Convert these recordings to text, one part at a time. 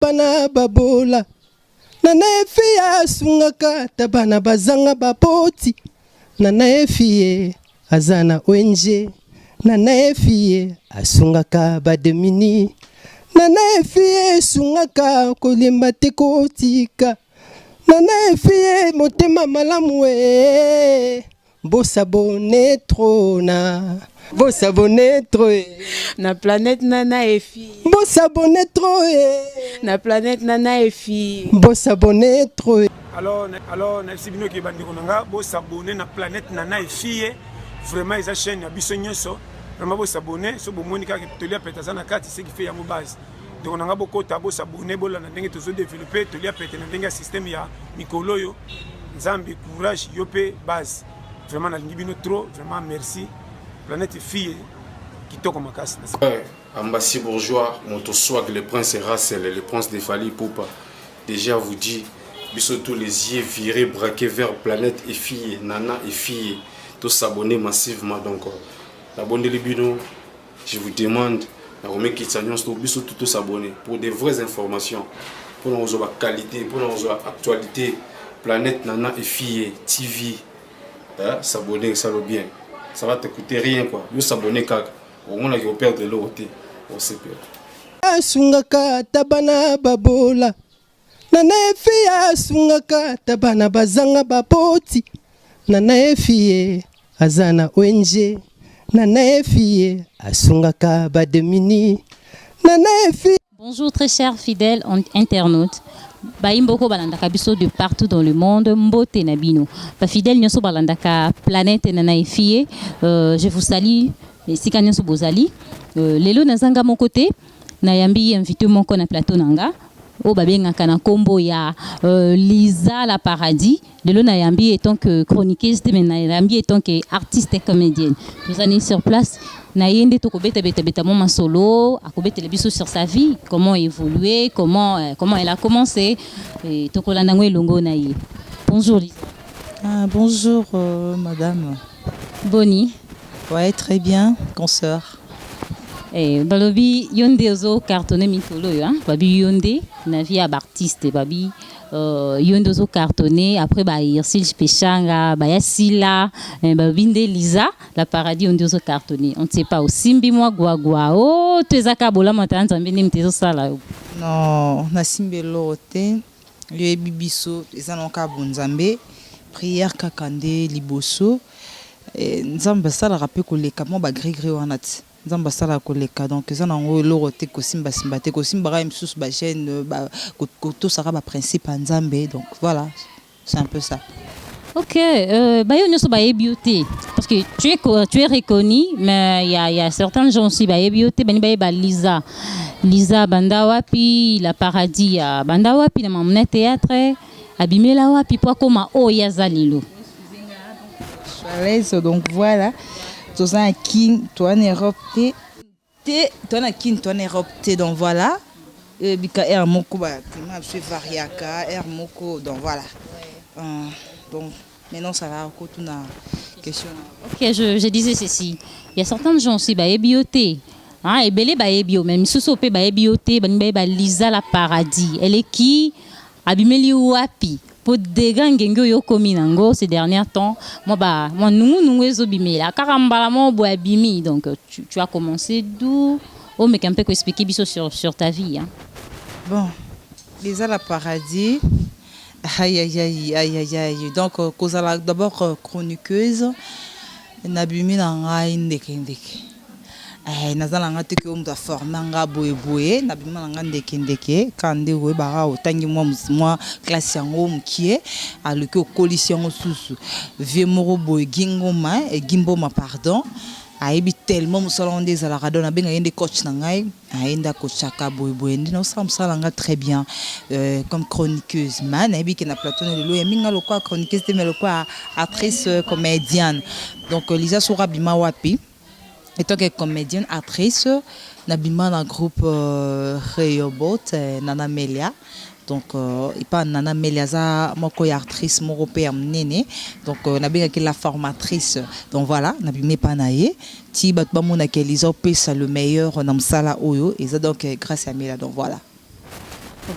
bana babola nana efia sungaka tabana bazanga bapoti nana efie azana ONG nana efie asungaka bademini nana efie sungaka kolemba te kotika nana efie motema malamu bosabone trona bosabone trop na planète nana efi bosabone trop na planète nana efi bosabone trop alors merci bino ke bandeko nanga bosabone na planète nana efi vraiment eza chaîne ya biso nyonso vraiment bosabone so bomoni kaka tolia peta za na kati ce qui fait yango base donc nanga bokota bosabone bola na ndenge tozo développer tolia peta na ndenge système ya mikolo yo nzambi courage yo pe base vraiment nalingi bino trop vraiment merci planète fille qui toque ma casse. Ambassi bourgeois, Moto Swag, le prince Rassel et le prince de Fali Poupa. Déjà vous dit, biso tous les yeux virés, braqués vers planète et fille, nana et fille, tous s'abonner massivement. Donc, abonnez les bino, je vous demande, biso tous s'abonner pour des vraies informations, pour nos qualité, pour nos actualité, planète nana et fille, TV, s'abonner, ça va bien. Ça va te coûter rien quoi. Vous s'abonner car au moins là vous perdre l'eau on sait pas. Sungaka tabana babola nana efia sungaka tabana bazanga bapoti nana efie azana ONG nana efie asungaka bademini nana efie. Bonjour très chers fidèles internautes. Baimboko balandaka biso de partout dans le monde, mbote nabino. Ba fidèle nyoso balandaka planète nana efie. Je vous salue, sika nyoso bozali. Lelo nazanga mon côté, nayambi invité moko na plateau nanga. O babengaka na kombo ya Lisa la Paradis. Lelo nayambi étant que chroniqueuse, mais nayambi étant que artiste et comédienne. Nous allons sur place. Nayende tokobeta beta mon solo, akobeta le biso sur sa vie, comment évoluer, comment elle a commencé et tokolanda ngo elongo na ye. Bonjour Lisa. Bonjour madame. Boni. Ouais, très bien, consoeur. Balobi yonde ozo cartonné mikolo hein. Babi yonde na vie artiste babi yonde ozo cartonné après ba Irsil Pechanga ba Yasila babinde Lisa la Paradis yonde ozo cartonné on ne sait pas osimbi moi gwa oh tezaka bola matanza mbeni mtezo sala non na simbelo te le bibiso ezanoka bonzambe prière kakande liboso nzamba sala rapé koleka mo ba gré wanati nzamba sala koleka donc eza nango eloko te kosimba te kosimba ka misusu ba chaîne ba kotosaka ba principe nzambe donc voilà c'est un peu ça. Ok, bayo nyoso baye beauté parce que tu es reconnu mais il y a certains gens aussi baye beauté bani baye ba Lisa banda wapi la Paradis ya banda wapi na mamna théâtre abimela wapi pour koma o yazalilo. Donc voilà. Toi un king, toi en Europe, toi un king, toi en Europe, donc voilà. Bika air moko ba, je suis variaka, air moko, donc voilà. Donc maintenant ça va encore tout na question. Ok, je disais ceci. Il y a certains gens aussi ba bioté. Ah, et belé ba bio, même sous-sopé ba bioté, ba Lisa la Paradis. Elle est qui? Abimeli wapi? Pour des grands yo komi nango ces derniers temps moi nous ezobimela karambala mo bo abimi donc tu as commencé d'où oh mais un peu expliquer biso sur ta vie hein. Bon Lisa la Paradis aïe donc kozala d'abord chroniqueuse nabimi nanga ndeke nazalanga te ko mta formanga boye na bima nga ndeke kande we bara otangi moi classe yango mkie aluki coalition susu vie moro boye gingoma et gimboma pardon aibi tellement musala ndeza la radona benga yende coach na ngai aenda coachaka boye ndino samsala nga très bien comme chroniqueuse man aibi ke na plateau lelo ya minga lokwa chroniqueuse te mais lokwa actrice comédienne donc Lisa sura bima wapi. Et toi, comédienne, actrice, Nabima dans le groupe Reyobot, Nana Melia. Donc, il pas Nana Melia, ça, moi, actrice, mon repère, néné. Donc, Nabima qui est la formatrice. Donc, voilà, Nabima pas naïe. Ti batba mon akelizo pesa le meilleur, on a sala oyo. Et ça, donc, grâce à Melia. Donc, voilà.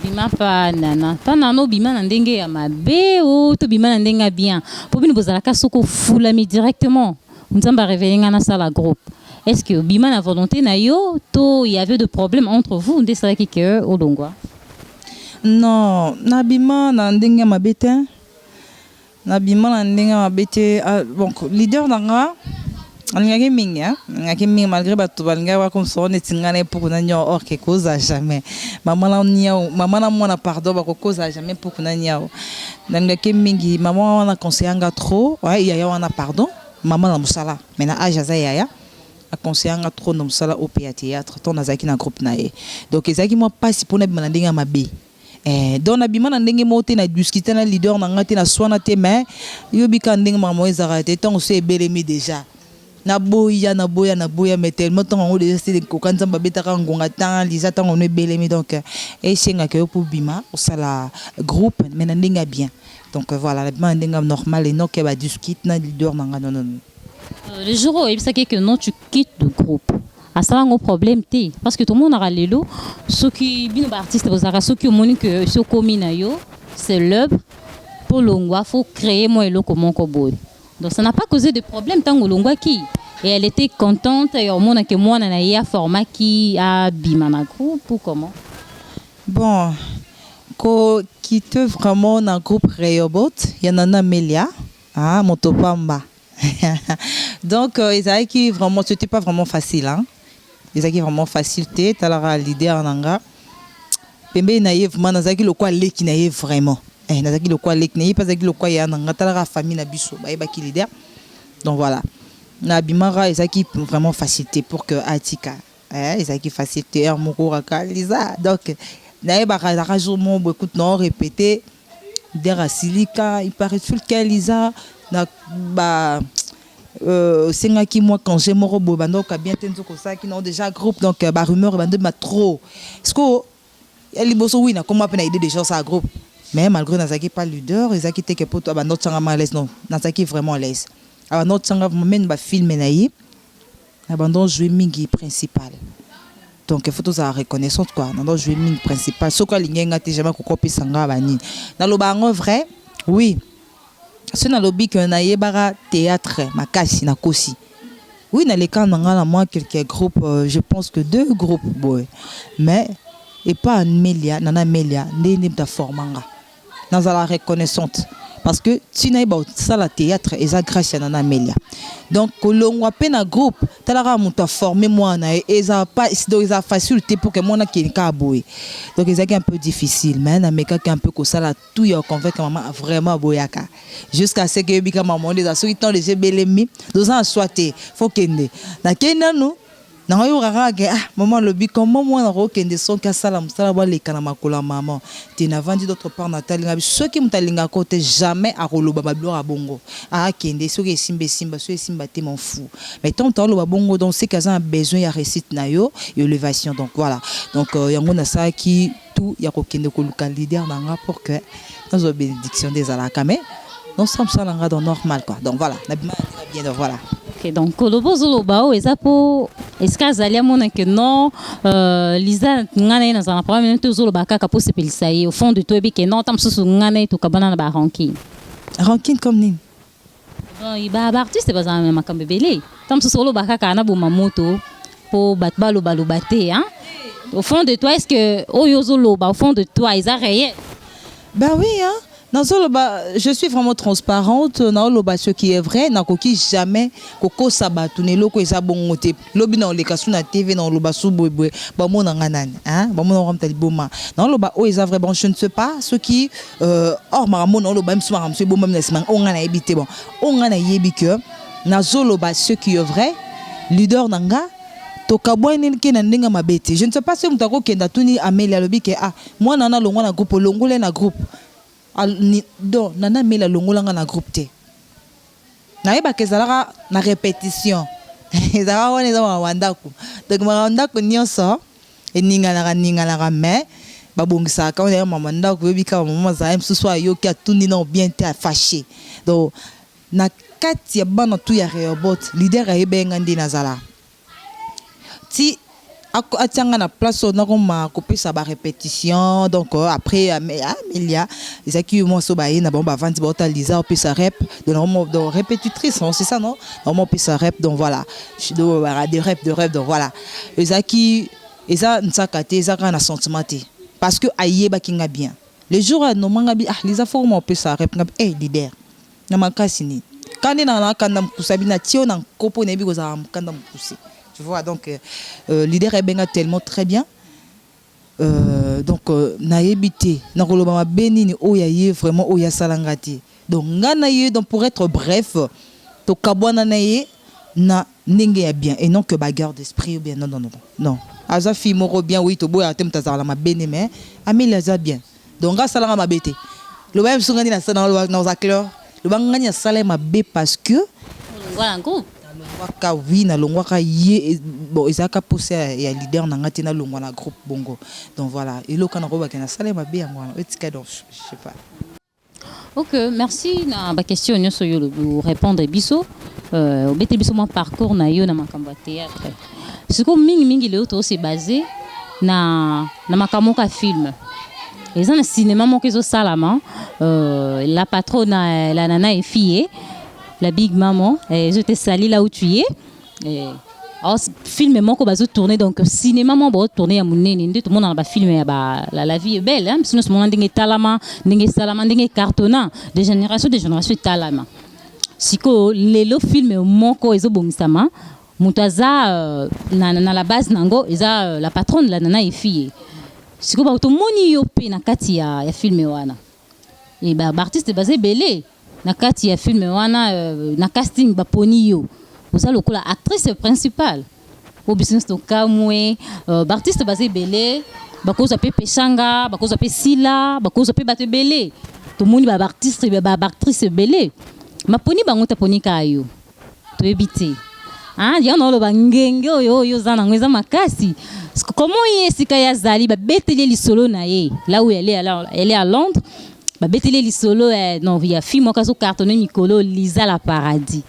Bima pa nana. Pa nano bima na ndenge ya mabe ou to bima na ndenge bien. Pour bino bozalaka soko fulami directement. Nzamba révéler ngana ça la groupe. Est-ce que bima na volonté na yo to il y avait de problèmes entre vous ndé ça qui que olongwa? Non, na bima na ndenge mabe te. Na bima na ndenge mabe te. Donc leader nanga ngaki mingi malgré bato balinga wa comme ça on est ngana pour na nyo or que cause jamais maman na mona pardon ba cause jamais pour na nyao ngaki mingi maman na conseillanga trop ouais yaya wana pardon maman na musala mais na âge za yaya a conseillanga trop na musala au théâtre ton nazaki na groupe na e donc ezaki moi passe pour na bima ndinga mabe donc na bima na ndenge moté na discuter na leader na ngati na swana te mais yo bika ndenge maman ezara te tant c'est belemi déjà na boya mais tellement tant on déjà c'est ko kanza babetaka ngonga tant lisa tant on est belemi donc et senga que pour bima au sala groupe mais na ndinga bien donc voilà la bima ndinga normal et non que ba discuter na leader na non. Le jour où il s'agit que non tu quittes le groupe à ça un problème té parce que tout le monde a lelo ceux qui bino ba artiste bozara ceux qui moni que ce commune yo c'est l'œuvre pour longwa faut créer moi lo comment ko boy. Donc ça n'a pas causé de problème tant que l'on qui et elle était contente et au monde que moi na ya format qui a bimana groupe ou comment bon ko quitte vraiment dans groupe Rayobot il y en a Melia Motopamba donc ils qui vraiment c'était pas vraiment facile hein ils qui vraiment facilité talara leader nanga pembe naïf manazaki le quoi leki naïf vraiment nazaki le quoi lek n'est pas le quoi ya nanga tala famille na biso ba ki leader donc voilà na bimara ezaki vraiment facilité pour que atika ezaki facilité moko raka lisa donc na ba ka jour mon beaucoup non répéter der silika il paraît tout que lisa na ba senga ki moi quand j'ai moro bobando ka bien tenzo ko ça qui non déjà groupe donc ba rumeur bande ma trop est-ce que elle bosso oui na comment pe na idée déjà ça groupe. Mais malgré Nazaki pas leader, Nazaki te que pour toi bah notre sanga malaise non, Nazaki vraiment l'aise. Alors notre sanga même ba film naï, abandon jouer mingi principal. Donc il faut tous la reconnaissance quoi, dans jouer mingi principal. Ce quoi lingenga te jamais ko copie sanga bani. Na lo bango vrai, oui. Ce na lobby que naïe bara théâtre makasi na kosi. Oui na les cas na moi quelques groupes, je pense que 2 groupes boy. Mais et pas Amélia, nana Melia, n'est pas formanga. Dans la reconnaissante parce que si n'aille pas ça la théâtre et ça grâce à nana Amélia donc l'on a peine un groupe talara monta former moi na et ça pas donc ça facilité pour que moi na qui kaboué donc c'est un peu difficile mais na meka qui un peu que ça la tout y a convaincre maman vraiment boyaka jusqu'à ce que bika maman des assoit temps les belemi deux ans soité faut kende na kena nous na yo rarage maman lobi comment moi na rokende son ka sala musala ba le kana makola maman tu n'as vendu d'autre part Nathalie ngabi ceux qui mutalinga côté jamais a roloba bablo a bongo kende ceux qui simba ceux simba te m'en fou mais tant tant lo bongo donc c'est qu'à un besoin ya récite na yo élévation donc voilà donc yango na ça qui tout ya rokende ko luka leader na pour que dans bénédiction des alaka mais non sommes ça là dans normal quoi donc voilà na bien donc voilà. Okay, donc kolobo zoloba o ezapo eska zalia mona que non Lisa ngana ina za problème même zoloba kaka po sepelisa ye au fond de toi que non tam susu ngana to kabana na ba ranking comme ni bon iba artiste ba za makambe belé tam susu zoloba kaka na bo mamoto po batbalo balobate hein au fond de toi est-ce que oyo zoloba au fond de toi ils a réel bah oui hein. Non, je suis vraiment transparente. Non, ce qui est vrai, n'a coquille jamais coco sabatunelo loko eza bongote. Lobi na le kasu na TV na loba sou boy ba mon ngana hein, ba mon ram taliboma. Non loba o eza vrai bon je ne sais pas ce qui or maramo non loba msu maram so bo même nesman on ngana ebité bon. On ngana yebi que na zoloba ce qui est vrai, leader nanga tokabwani ke na ndinga mabete. Je ne sais pas si mutako kenda tuni Amélia lobi ke moi nana longo na groupe longole na groupe. Donc nana Amélia longolanga na groupe te. Na yeba kezalaka na répétition. Ezala wana eza wandako. Donc wandako nyonso eninga mais babongisa ka on mama ndako yebika mama za msusu ayoki atundi na bien te fâché. Donc na kati ya bana tu ya Rayobot leader ayebenga ndi nazala. Ti atianga na place on a comme coupé ça ba répétition donc après Amélia ils a qui moi so ba na bon ba vendre ba Lisa op sa rep de répétitrice c'est ça non normalement op sa rep donc voilà je dois des rep donc voilà ils a qui eza nsakate eza kana sentiment parce que ayeba kinga bien les jours no manga bi Lisa faut moi op sa rep leader na makasi ni quand na kanda mkusabi na tio na kopo na bi ko za kanda mkusi. Tu vois, donc, leader est tellement très bien. Donc, naïbité, nakolobama benini oyaye vraiment oya salangati. Donc, nganaye donc pour être bref, to kabwana naye na nenge ya bien et non que bagarre d'esprit ou bien non. Aza fi moro bien oui to boya tem tazala ma bene mais Amélie aza bien. Donc ga salanga ma bete. Le même sungani na sana na za clair. Le bangani sala ma be parce que voilà un groupe. Waka oui na longwaka ye bon ezaka poussé ya leader na ngati na longwa na groupe bongo donc voilà et lo kana roba kana sale ma bien ngwana etika donc je sais pas. OK, merci na ba question nyoso yo répondre biso obete biso mon parcours na yo na makambo théâtre. Ce que mingi le auto c'est basé na makambo ka film. Les ans cinéma mon kezo salama la patronne la nana est fille la big maman je te salue là où tu es alors film mon ko bazo tourner donc cinéma mon ba tourner ya munene tout le monde na ba film ya ba la vie est belle hein sinon ce moment ndenge talama ndenge cartonnant de génération talama siko lelo film mon ko ezo bomisama mutaza na la base nango eza la patronne la nana et fille siko ba to moni yo pe na kati ya film wana et ba artiste basé belé na kati ya film wana na casting ba poni yo oza lokola actrice principale au business to kamwe artiste basé belé bakoza pe peshanga bakoza pe sila bakoza pe bato belé to moni ba artiste ba actrice belé ma poni bango ta poni kayo to ebité ya no lo bangenge oyo zana ngweza makasi comment yesika ya zali ba beteli lisolo na ye là où elle est à Londres. Betele lisolo non il y a film moi kaso cartonné Nicolo Lisa la paradis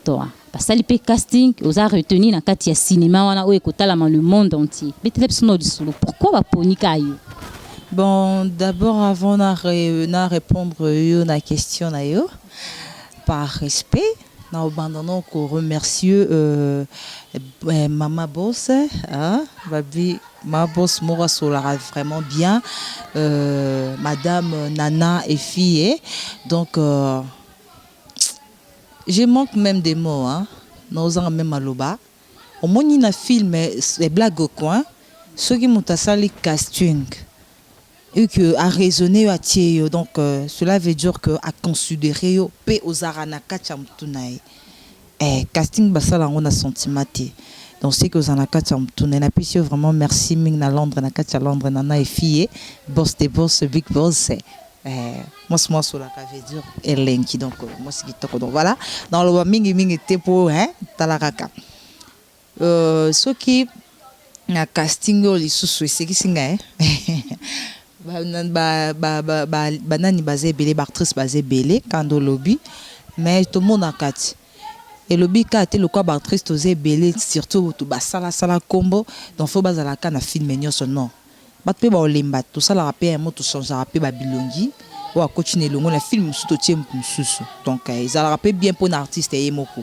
toi parce que le casting aux a retenu na kati ya cinéma wana o ekotala le monde entier betele biso lisolo pourquoi ba ponika yo bon d'abord avant na répondre yo na question na yo par respect na abandonnons ko remercier Mama Boss babi ma boss Mora Solara vraiment bien madame Nana et fille donc je manque même des mots hein n'osant même aloba au moins il na film les blagues au coin ceux qui m'ont sali casting et que à raisonner à tier donc cela veut dire que à considérer pe aux aranaka chamtunai casting basala on a sentimenté donc c'est que vous en a quatre tourné na puis vraiment merci ming na Londres na quatre Londres nana et fille boss de boss big boss moi sur la veut dire elenki donc moi c'est qui donc voilà dans le ming était pour hein talaraka ce qui na casting les sous c'est qui singa ba nani basé belé actrice basé belé kando lobby mais tout le monde a quatre. Et le bika a été le quoi actrice osé belé surtout tout basala sala combo donc faut basala kana film nyoso non bat pe ba olemba tout ça la rappel mo tout changer rappel ba bilongi ou à continuer le la film sous tout tiem sous donc ils a rappel bien pour un artiste et moko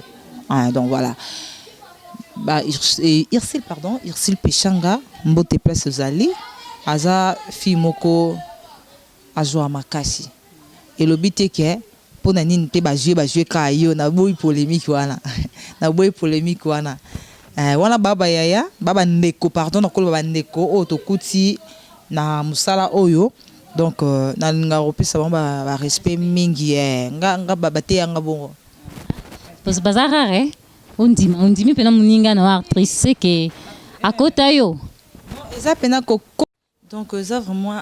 donc voilà ba Irsil Peshanga mbote place zali aza filmoko azoa makasi et le but est que pour nani te ba jouer kayo na boy polémique wana wana baba yaya baba ndeko pardon na ko baba ndeko o to kuti na musala oyo donc na nga opesa ba respect mingi nga baba te nga bongo parce bazara on dit pena muninga na actrice que akota yo eza pena ko donc ça vraiment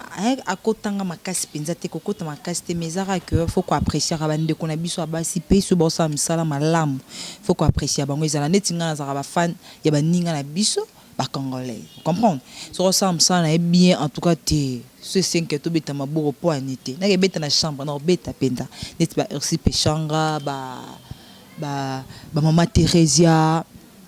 à kotanga makasi penza te kokota makasi te mais ça que faut qu'on apprécier abande ko na biso abasi pe so bosa misala malamu faut qu'on apprécier bango ezala netinga na zaka ba fan ya baninga na biso ba congolais comprendre so ça misala est bien en tout cas te ce 5 to beta maboko po anité na ke beta na chambre na beta penda net ba Irsil Peshanga ba mama Teresia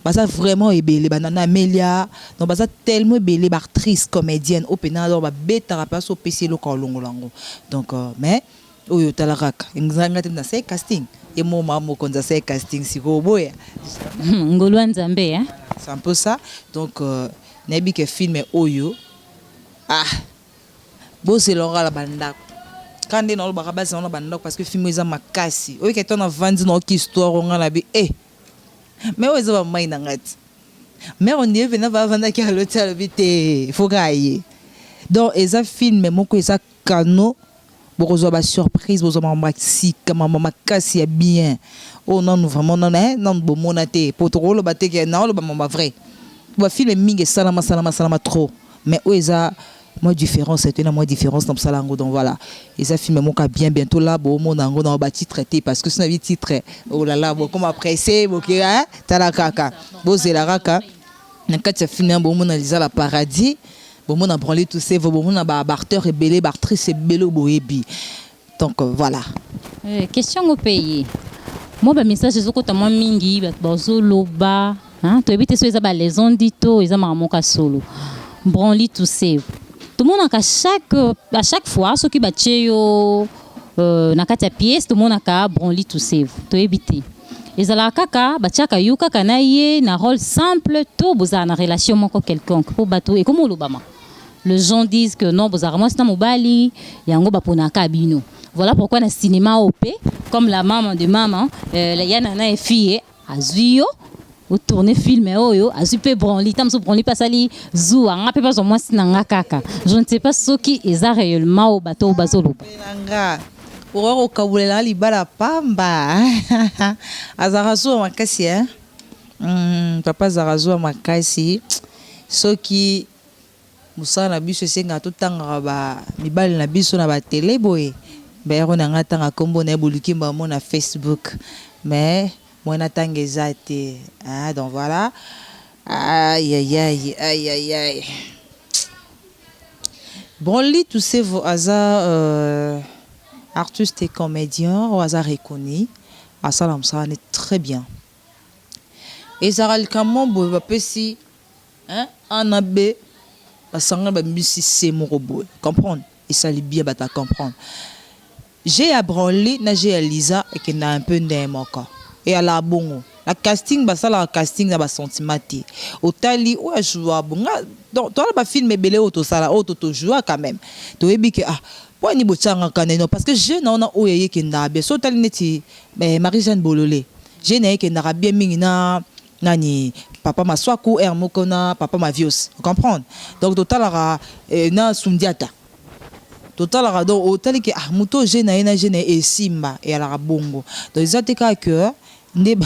baza vraiment ebele banana Amélia donc baza tellement ebele actrice comédienne opena alors ba beta place au PC loko longolango donc mais oyo talaraka ngizanga tena c'est casting et mon maman konza c'est casting siko boya ngolwa nzambe hein c'est un peu ça donc nebi ke film oyo bo c'est l'ora la banda quand on a base on a banda parce que film eza makasi oyo ke tona vandi no ki histoire on a bi mais oyo za mai na ngati mais on est venu va vanda ki à l'hôtel bité faut gailler donc eza film moko eza kano bokozwa ba surprise bozoma maxika mama makasi ya bien oh non vraiment non bomona te potolo bateke na lo ba mama vrai ba film mingi salama trop mais oeza moi différence c'est une moi différence dans salango donc voilà et ça film mon cas bien bientôt là bon mon ango dans ba titre parce que c'est un titre oh là là bon comme apprécier bon que hein tala kaka bo zela raka na kati film bon mon analyser la paradis bon mon a branlé tout c'est bon mon a ba acteur et belé ba actrice et belé boyebi donc voilà question au pays moi ba message ezoko tellement mingi ba bazoloba hein to ebite so eza ba les ondito eza mamoka solo branli tout c'est tout le monde à chaque fois ce qui battait yo na kati pièce tout le monde a branli tout save to éviter les ala kaka batiaka yo kaka na ye na rôle simple to boza na relation moko quelconque pour bateau et comme l'obama les gens disent que non boza vraiment c'est mobali yango bapona kabino voilà pourquoi na cinéma OP comme la maman de maman la yana na fille azuyo au tourner film oyo azupe branli tamso branli pasali zou anga pe pas au moins sinanga kaka je ne sais pas ce qui est réellement au bateau bazolo nanga oro kabulela libala pamba azarazo makasi hein papa zarazo makasi soki musana biso senga totanga ba mibali na biso na ba télé boy ba rona ngata nga kombo na buluki ba mo na Facebook mais moi n'attends zate ah donc voilà aïe bon lit tous ces artistes et comédiens au hasard reconnu à salam ça est très bien et ça le comment boy si hein en abbé la sanga ba musique c'est mon robot comprendre et ça les bien bata comprendre j'ai à branler na j'ai Elisa et qui n'a un peu d'emoko et à la bongo la casting basa la casting na ba sentimati otali ou a jouer bonga donc toi ba film belé auto sala auto to jouer quand même to ebi que pour ni bochanga kaneno parce que je na ona oyeye ke ndabe so tali neti Marie-Jeanne Bololé je na ke na bien mingi na nani papa maswaku mokona papa mavios comprendre donc total na sundiata total donc otali ke muto je na et simba et ala bongo donc ils étaient ka que ndeba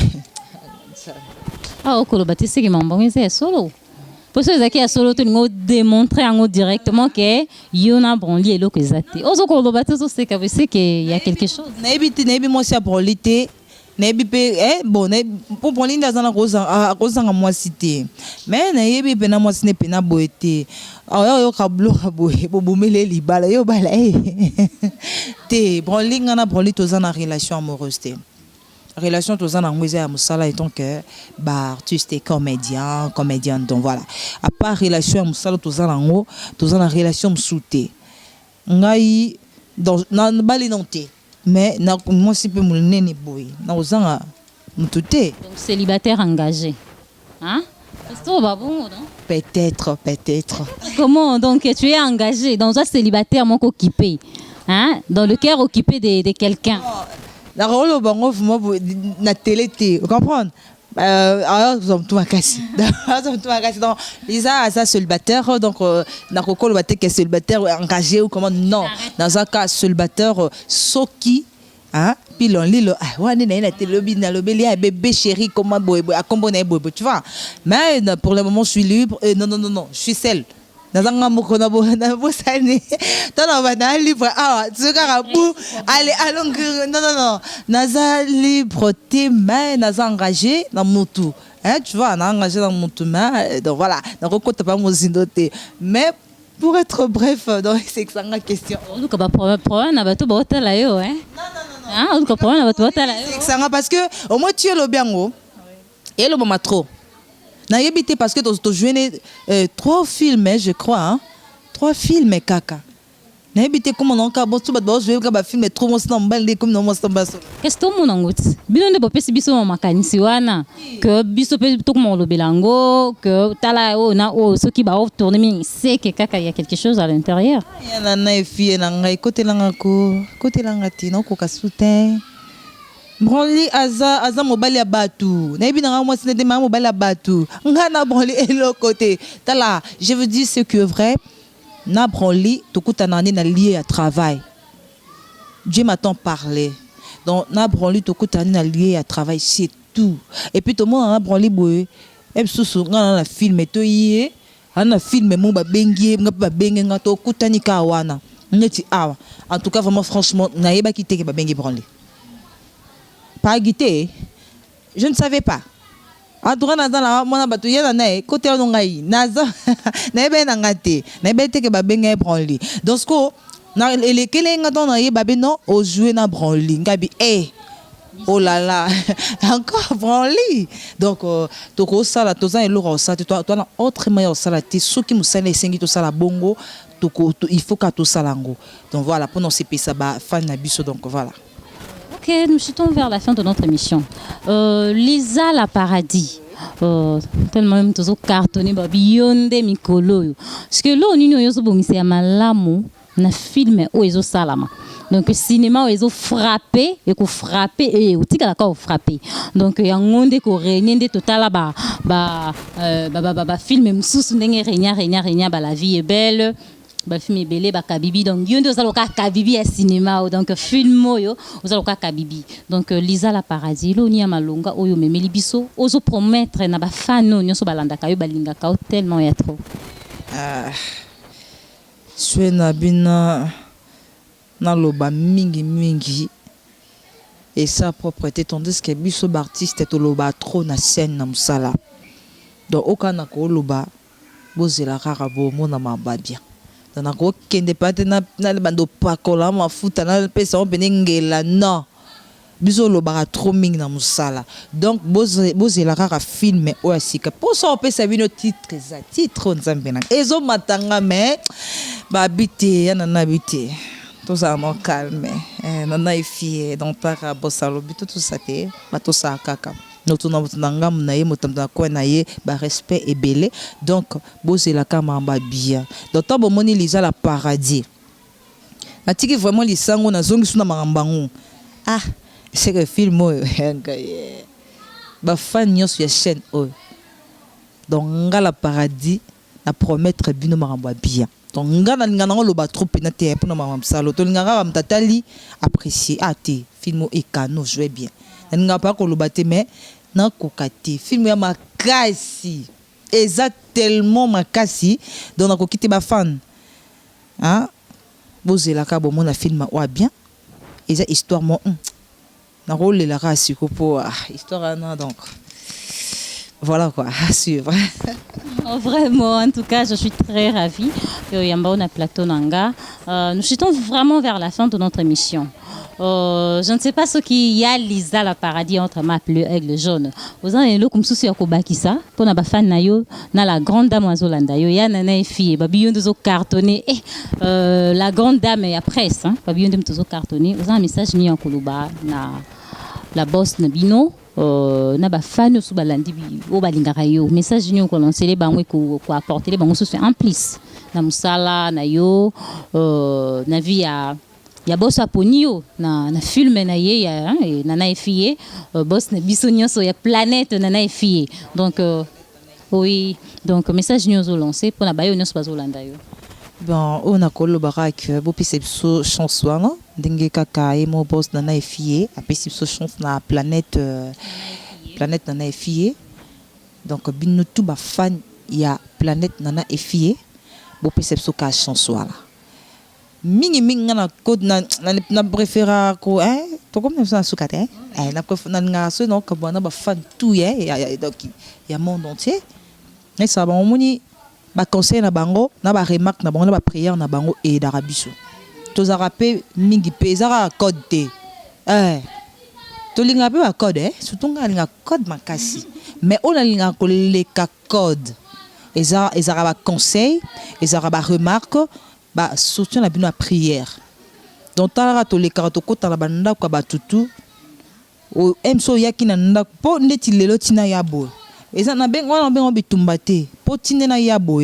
okolo batisi ki mambongo c'est solo pour ceux qui a solo tu nous démontrer en directement que yona branli et loko ezate ozokolo batisi c'est que il y a quelque chose nebi moi c'est branlité nebi pe bon pour branli ndazana rosa moi cité mais nebi pe na moi ce n'est pas na boete yo kablo boye bobumele libala yo bala te branli ngana branli tozana relation amoureuse te relation tozana ngweze ya musala étant que artiste et comédienne donc voilà à part relation ya musala tozana ngo tozana relation msouté ngai dans na bali nonté mais na moi si peu mulnene boy na ozanga mutute donc célibataire engagé hein c'est pas bon non peut-être comment donc tu es engagé dans un célibataire mon occupé hein dans le cœur occupé de quelqu'un la rôle bango na télé tu comprends tout makasi donc Lisa ça célibataire donc na kokolo baté que célibataire engagé ou comment non dans un cas célibataire soki hein puis lilo wani na télé na lobeli a bébé chéri comment boy a combo na boy tu vois mais pour le moment je suis libre non je suis seule nazanga moko na bo sani tana bana libre tsukara bu allez non naza libre te mais naza engagé dans mutu hein tu vois na engagé dans mutu mais donc voilà na kokota pas mozindo te mais pour être bref donc c'est que ça une question on ka ba problème na bato ba tala yo hein non on ka problème na bato tala yo c'est que ça parce que au moins tu es le biango et le mama trop nayebi te parce que to joué 3 films je crois hein? 3 films kaka nayebi te comment on ka botu ba jouer ka film trop mo sna mbale comme non mo sna so qu'est-ce que mon ngoti bino nde bopesi biso makanisi wana que biso pe to mo lo belango que tala o na o ce qui va tourner mi c'est que kaka il y a quelque chose à l'intérieur ya na efie na ngai côté langa ti na ko ka soutien Branli aza mobali ya batu. Nayebi na moi c'est des mobali ya batu. Ngana branli et l'autre côté. Tala, je veux dire ce qui est vrai. Na branli to kutanani na lié à travail. Dieu m'attend parler. Donc na branli to kutanani na lié à travail c'est tout. Et puis tout le monde na branli boye. Et susu ngana na film to yé. Ana film mo ba bengi ngapa bengi ngato kutani ka wana. Ngeti awa. En tout cas vraiment franchement nayeba kité ke ba bengi branli. Pas guité, je ne savais pas. En tout cas, dans la mon abattu côté on ngai naza nebe nangate nebe te ke babenga branli. Donc ce ko na les kelenga don na babe non au jouer na branli ngabi oh là là encore branli. Donc to ko sala to za eloko sa toi na autre meilleur sala te soki musala esengi to sala bongo to il faut ka to salango. Donc voilà pour nous c'est ça ba fan na biso donc voilà. Ok, nous chutons vers la fin de notre émission. Lisa la paradis. Tellement même toujours cartonné babionde mikolo. Parce que là on y a bongisi ya malamu na film o ezo salama. Donc le cinéma o ezo frappé et ko frappé et o tika la ka frappé. Donc ya ngonde ko renyende total ba film msusu ndenge renya ba la vie est belle. Ba film est belé ba kabibi donc yondo zaloka kabibi à cinéma donc film oyo zaloka kabibi donc Lisa la paradis lo ni malonga oyo memeli biso ozo promettre na ba fan no nyoso balanda kayo balinga ka tellement ya trop swena bina na loba mingi et sa propreté tandis que biso artiste to loba trop na scène na musala donc okana ko loba bozela rara bo mona mamba bien. Dans la kende pate na bando pakola mafuta na pesa on benengela non biso lo bara trop ming na musala donc bozela kaka film o asika pour ça on peut sa bino titre nzambe na ezo matanga mais ba bité ya na bité tout ça mon calme na efie donc para bosalo bito tout ça te ba tout ça kaka notre ngam na ye motamda ko na ye ba respect et belé donc bozela kama ba bien donc to bomoni Lisa la paradis atiki vraiment lisango na zongi suna marambangu c'est que film ba fan nyos ya chaîne donc ngala paradis na promettre bino maramba bien donc ngana ngana lo ba trop penate pour na maramba salo to ngara mtatali apprécier te film e kano jouer bien nga pas ko lo baté mais na kokati film ya makasi tellement makasi donc na kokité ba fan bozela ka bon na film wa bien eza histoire mo na rôle la race ko pour histoire na donc voilà quoi à suivre. Vraiment, en tout cas, je suis très ravie. Yamba na plateau nanga. Nous chutons vraiment vers la fin de notre émission. Je ne sais pas ce qu'il y a Lisa la paradis entre ma bleu aigle jaune. Vous avez le comme souci à Kobakisa pour na ba fan na yo na la grande dame azolanda yo ya na fille babiyon de zo cartonné la grande dame et après ça babiyon de zo cartonné. Vous avez un message ni en koloba na la boss na bino na ba fan su balandi o balingaka yo message ni ko lancer les bango ko apporter les bango c'est en plus na musala na yo na via ya boss aponio na film na ye ya na efie boss na biso nyonso ya planète na efie donc oui donc message ni ozo lancer pour na bayo nyonso bazolanda yo. Bon on a collaboré avec bopise biso chance wana ndenge kaka e mo boss na efie apesi biso chance na planète na efie donc bino tout ba fan ya planète na efie bopise biso ka chance wana mingi na code na préféra ko to comme ça sukate na préféra na so no ka bana ba fan tout donc ya monde entier mais ça ba moni ba conseil na bango na ba remarque na bango na ba prière na bango et d'arabiso to za rappel mingi pe za code te tolinga pe ba code surtout nga linga code makasi mais on a linga ko le code eza ba conseil eza ba remarque ba soutien la bino prière donc tala to le karato kota la banda ko ba tutu o emso yaki na nda po ndeti lelo tina yabo eza na bengo na bengo bitumba te po tinde na yabo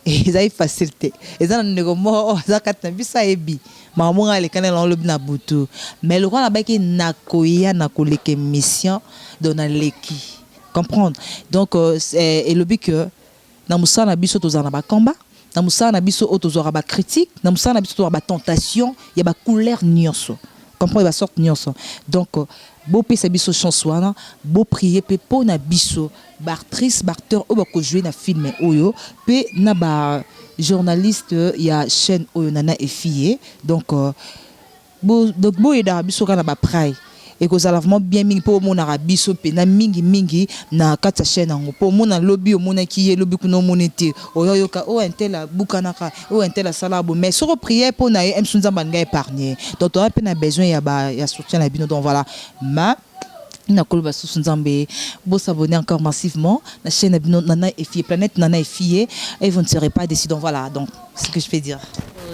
eza facilité eza na nego mo za katna bisa ebi mamonga le kanela lobi na butu mais le roi baki na koya na koleke mission dona leki comprendre donc et le but que na musana biso tozana ba combat na musana biso otozora ba critique na musana biso tozora ba tentation ya ba couleur nyonso comprendre ba sorte nyonso donc beau pesa biso chance wana beau prier pe po na biso ba actrice ba acteur o ba ko jouer na film oyo pe na ba journaliste ya chaîne oyo nana effié donc beau eda biso kana ba pray et que ça vraiment bien mingi po mona rabiso pe na mingi na kata chaîne ngo po mona lobby o mona ki lobby kuno monete oyo ka o entela bukanaka o entela salabo mais sur prière pour na emsunza banga épargner donc on a peine besoin ya soutien la bino donc voilà ma na kolba Nzambe bo s'abonner encore massivement la chaîne bino nana effié planète nana effié et vous ne serez pas déçus donc voilà donc c'est ce que je peux dire.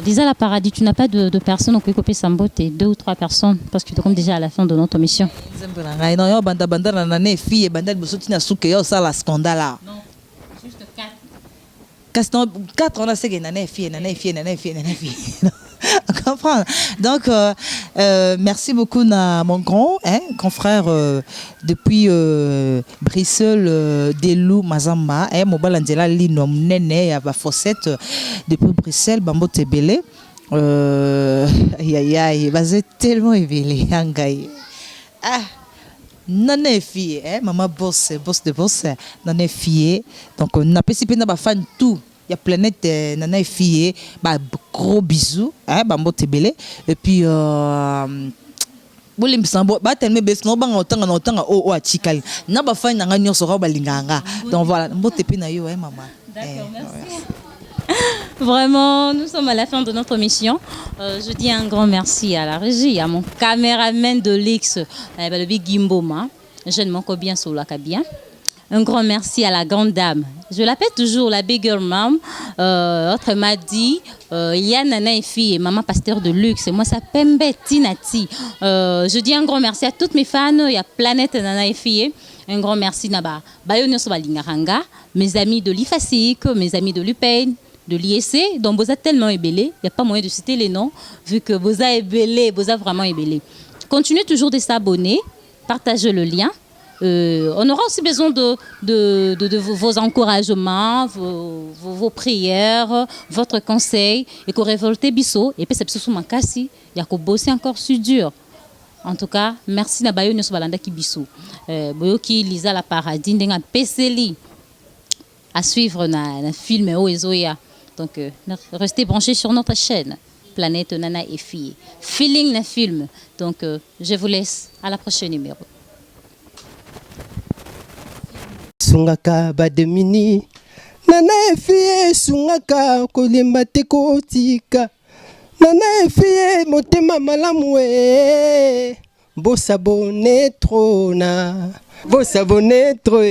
Lisa la Paradis, tu n'as pas de personnes, on peut copier Sambo, t'es 2 ou 3 personnes, parce que tu tombes déjà à la fin de notre mission. Non, banda nana fille banda bosotina suke yo ça la scandale. Non, juste 4 on a c'est nana fille. Comprendre. Donc merci beaucoup à mon grand frère depuis Bruxelles Delou Mazamba mon balandela lino nene ya ba fossette depuis Bruxelles bambo tebele aïe vas tellement évelé angai nana fille maman boss de boss nana fille donc on a participé na ba fan tout. Il y a planète nana fille bah gros bisous bambo tebele et puis bolim sambo ba tellement bes no banga otanga o atikali na ba fa nanga nyonso ba linganga donc voilà mbote pe na yo maman. D'accord, merci. Vraiment, nous sommes à la fin de notre mission. Je dis un grand merci à la régie, à mon caméraman de l'X, le Big Gimboma, jeune manco bien sur la cabine. Un grand merci à la grande dame. Je l'appelle toujours la bigger mom. Autre m'a dit, il y a Nana et fille et maman pasteur de luxe. Et moi, ça Pembe Tinati. Je dis un grand merci à toutes mes fans. Il y a Planète Nana et fille. Un grand merci Naba. Bayono Sobalingaranga. Mes amis de l'IFASIC, mes amis de l'UPEN, de l'IEC. Donc, vous êtes tellement ébélés. Il n'y a pas moyen de citer les noms, vu que vous êtes ébélés, vous êtes vraiment ébélés. Continuez toujours de s'abonner. Partagez le lien. On aura aussi besoin de vos encouragements, vos prières, votre conseil. Et qu'on révolte biso. Et puis c'est biso makasi. Il y a qu'on bosser encore sur dur. En tout cas, merci na bayo nyoso balanda ki biso. Boyo ki Lisa la Paradis ndenga peseli à suivre na film Oezoya. Donc restez branchés sur notre chaîne Planète Nana et Fille. Feeling na film. Donc je vous laisse à la prochaine numéro. Sungaka bademini nana efie sungaka kolemba te kotika nana efie motema malamu bosabone trop na bosabone trop